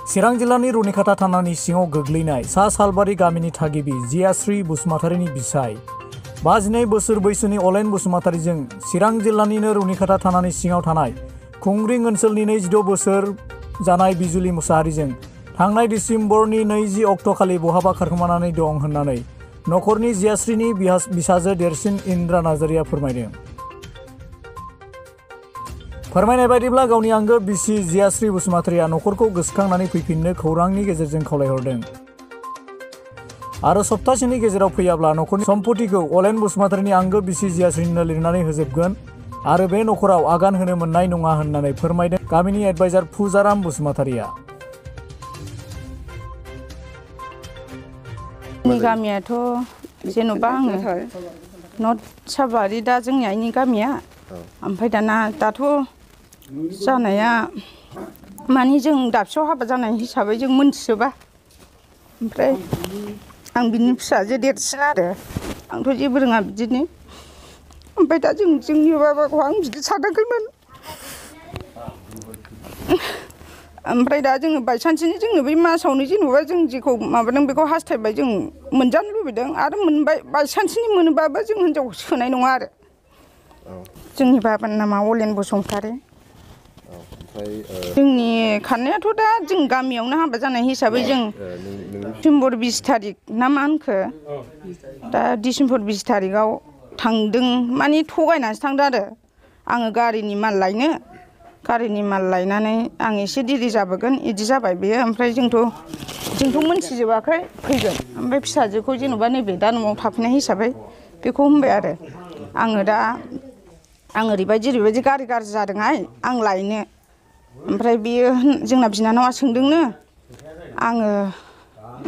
चिरां जिल्लानि रुनिखाता थानानि सिङाव गोग्लैनाय सा सालबारि गामिनि थागिबि जियाश्री बसुमतारीनि बिसाय 52 बोसोर बैसोनि अलेन बसुमतारीजों चिरां जिल्लानिनो रुनिखाता थानानि सिङाव थानाय खुंग्रिं ओनसोलनि 26 बोसोर जानाय बिजुलि मुसाहारिजों थांनाय डिसेम्बरनि 20 अक्ट'खालि बहाबा खारखोमानानै दं होननानै नखरनि जियाश्रीनि बिसाजो देरसिन इन्द्रा नार्जारिया फोरमायदों। फोरमायनाय बायदिब्ला गावनि आंगो बिसि जियाश्री बसुमतारीया नखरखौ गोसोखांनानै फैफिननो खौरांनि गेजेरजों खावलायहरदों आरो सप्तासेनि गेजेराव फैयाब्ला नखरनि सम्पतिखौ अलेन बसुमतारीनि आंगो बिसि जियाश्रीनो लिरनानै होजोबगोन आरो बे नखराव आगान होनो मोननाय नङा होननानै फोरमायदों गामिनि एडभाइजार फुजाराम बसुमतारीया। जोंनि गामियाथ' जेन'बा आङो नर्थ सालबारि दा जोंनि आइनि गामिया ओमफ्राय दाथ' जानाया मानि जों दाबसेयाव हाबा जानाय हिसाबै जों मोनथिजोबा ओमफ्राय आं बिनि फिसाजो देरसिन आरो आंथ' जेबो रोङा बिदिनो ओमफ्राय दा जोंनि बाबाखौ आं बिदि सानाखैमोन ओमफ्राय दा जोङो बायसान्सनि जोंनो बै मासावनो जेनेबा जों जेखौ माबादों बेखौ हास्थायबाय जों मोनजानो लुबैदों आरो मोनबाय बायसान्सनि मोनोबाबो जों हिनजाव सोनाय नङा आरो जोंनि बाबानि नामा अलेन बसुमतारी जोंनि खारनायाथ' दा जों गामियावनो हाबा जानाय हिसाबै जों डिसेम्बर 20 थारिख ना मा होनखो दा डिसेम्बर 20 थारिखआव थांदों माने थगायनानैसो थांदों आरो आङो गारिनि माल लायनानै आं एसे देरि जाबोगोन बिदि जाबाय बेयो ओमफ्राय जोंथ' मोनथिजोबाखै फैगोन ओमफ्राय फिसाजोखौ जेन'बा नैबे दा न'आव थाफैनाय हिसाबै बेखौ होनबाय आरो आं ओरैबायदि गारि गाज्रि जादोंहाय आं लायनो ओमफ्राय बियो जोंना बिनानावा सोंदोंनो आङो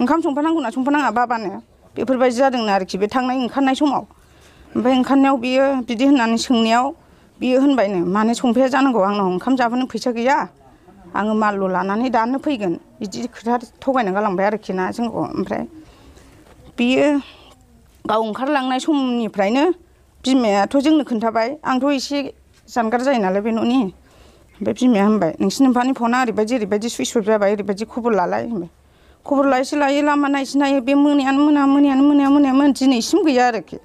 ओंखाम संफानांगौना संफानाङा बाबानो बेफोरबायदि जादोंनो आरोखि बे ओंखारनाय समाव ओमफ्राय ओंखारनायाव बियो बिदि होननानै सोंनायाव बियो होनबायनो मानो संफाया जानांगौ आंनाव ओंखाम जाबोनो फैसा गैया आङो मालल' लानानै दानो फैगोन बिदि खोथा थगायना गालांबाय आरोखि ना जोंखौ ओमफ्राय बियो गाव ओंखारलांनाय समनिफ्रायनो बिमायाथ' जोंनो खोन्थाबाय आंथ' एसे जानगार जायो नालाय बे न'नि ओमफ्राय बिमाया होनबाय नोंसिनि नोम्फानि फना ओरैबायदि सुइस अफ जाबाय ओरैबायदि खबर लालाय होनबाय खबर लायो लामा नायसे बे मोनायामोन दिनैसिम गैया आरोखि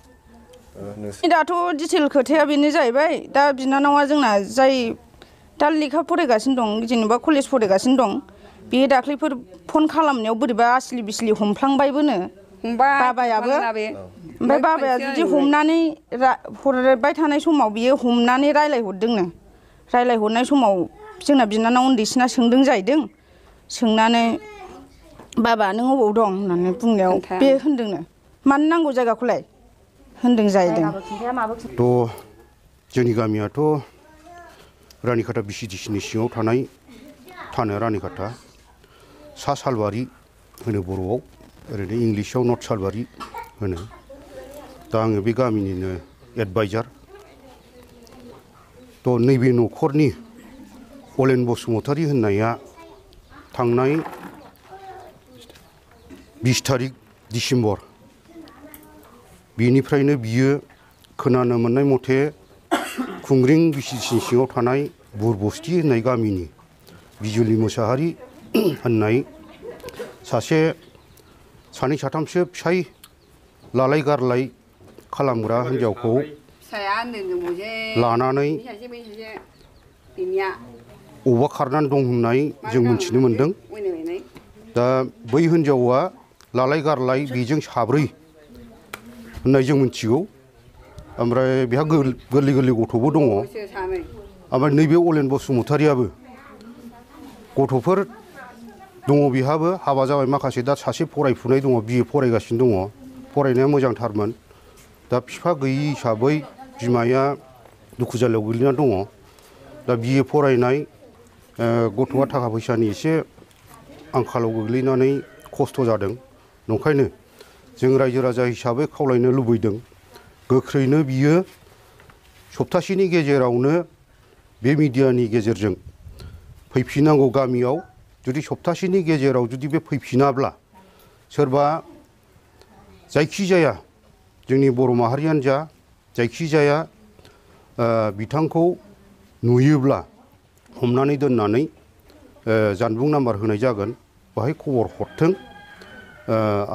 दाथ' डिटेल खोथाया बेनो जाहैबाय दा बिनानावा जोंना जाय दा लेखा फरायगासिनो दं जेनेबा कलेज फरायगासिनो दं बे दाख्लैफोर फन खालामनायाव बोरैबा आसलि बिसलि हमफ्लांबायबोनो बाबायाबो ओमफ्राय बाबाया जुदि हमनानै हरबाय थानाय समाव बियो हमनानै रायलायहरनाय समाव जोंना बिनानाव उन्दैसिना सोंदों जाहैदों सोंनानै बाबा नों अबाव दं होननानै बुंनायाव बे होनदोंनो मानो नांगौ जायगाखौलाय होनदों जाहैदों। थ' जोंनि गामियाथ' रानिखाता बिसिडिसिनि सिङाव थानो रानिखाता सा सालबारि होनो बर'आव ओरैनो इंलिसाव नर्थ सालबारि होनो दा आङो बे गामिनिनो एडभाइजार थ' नैबे न'खरनि अलेन बसुमतारी होननाया थांनाय 20 थारिख डिसेम्बर बेनिफ्रायनो बियो खोनानो मोननाय मथे खुंग्रिं बिसिडिसिनि सिङाव थानाय बुरबस्ति होननाय गामिनि बिजुलि मुसाहारि होननाय सानै साथामसो फिसाय लालाय गारलाय खालामग्रा हिनजावखौ लानानै अबा खारनानै दं होननाय जों मिथिनो मोनदों। दा बै हिनजावा लालाय गारलाय बेजों साब्रै होननाय जों मिथिगौ ओमफ्राय बेहा गोरलै गथ'बो दङ ओमफ्राय नैबे अलेन बसुमतारीयाबो गथ'फोर दङ बेहाबो हाबा जाबाय माखासे दा सासे फरायफुनाय दङ BA फरायगासिनो दङ फरायनाया मोजांथारमोन दा बिफा गैयि हिसाबै बिमाया दुखु जालायाव गोग्लैना दङ दा BA फरायनाय गथ'आ थाखा फैसानि एसे आंखालाव गोग्लैनानै खस्थ' जादों नंखायनो जों रायजो राजा हिसाबै खावलायनो लुबैदों गोख्रैनो बियो सप्तासेनि गेजेरावनो बे मिडियानि गेजेरजों फैफिननांगौ गामियाव जुदि सप्तासेनि गेजेराव जुदि बे फैफिनाब्ला सोरबा जायखिजाया जोंनि बर' माहारियानो जा जायखिजाया बिथांखौ नुयोब्ला हमनानै दोननानै जानबुं नाम्बार होनाय जागोन बाहाय खबर हरथों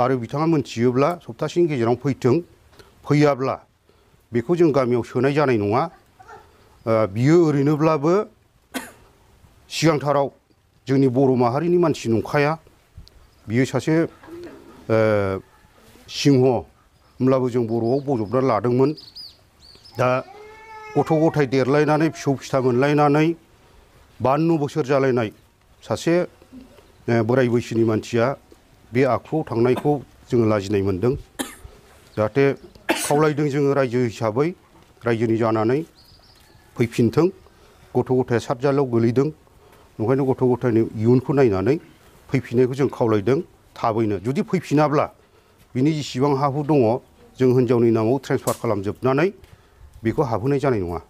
आरो बिथाङा मोनथियोब्ला सप्तासेनि गेजेराव फैथों फैयाब्ला बेखौ जों गामियाव सोनाय जानाय नङा बियो ओरैनोब्लाबो सिगांथाराव जोंनि बर' माहारिनि मानसि नंखाया बियो सासे सिंह होमब्लाबो जों बर'आव बजबना लादोंमोन दा गथ' गथाय देरलायनानै फिसौ फिथा मोनलायनानै 52 बोसोर जालायनाय सासे बोराय बैसोनि मानसिया बे आखुआव थांनायखौ जोङो लाजिनाय मोनदों जाहाथे खावलायदों जोङो रायजो हिसाबै रायजोनि जानानै फैफिनथों गथ' गथाया सातजालायाव गोलैदों ओंखायनो गथ' गथायनि इयुनखौ नायनानै फैफिननायखौ जों खावलायदों थाबैनो जुदि फैफिनाब्ला बिनि जेसेबां हा हु दङ जों हिनजावनि नामाव ट्रेन्सफार खालामजोबनानै बेखौ हाबहोनाय जानाय नङा।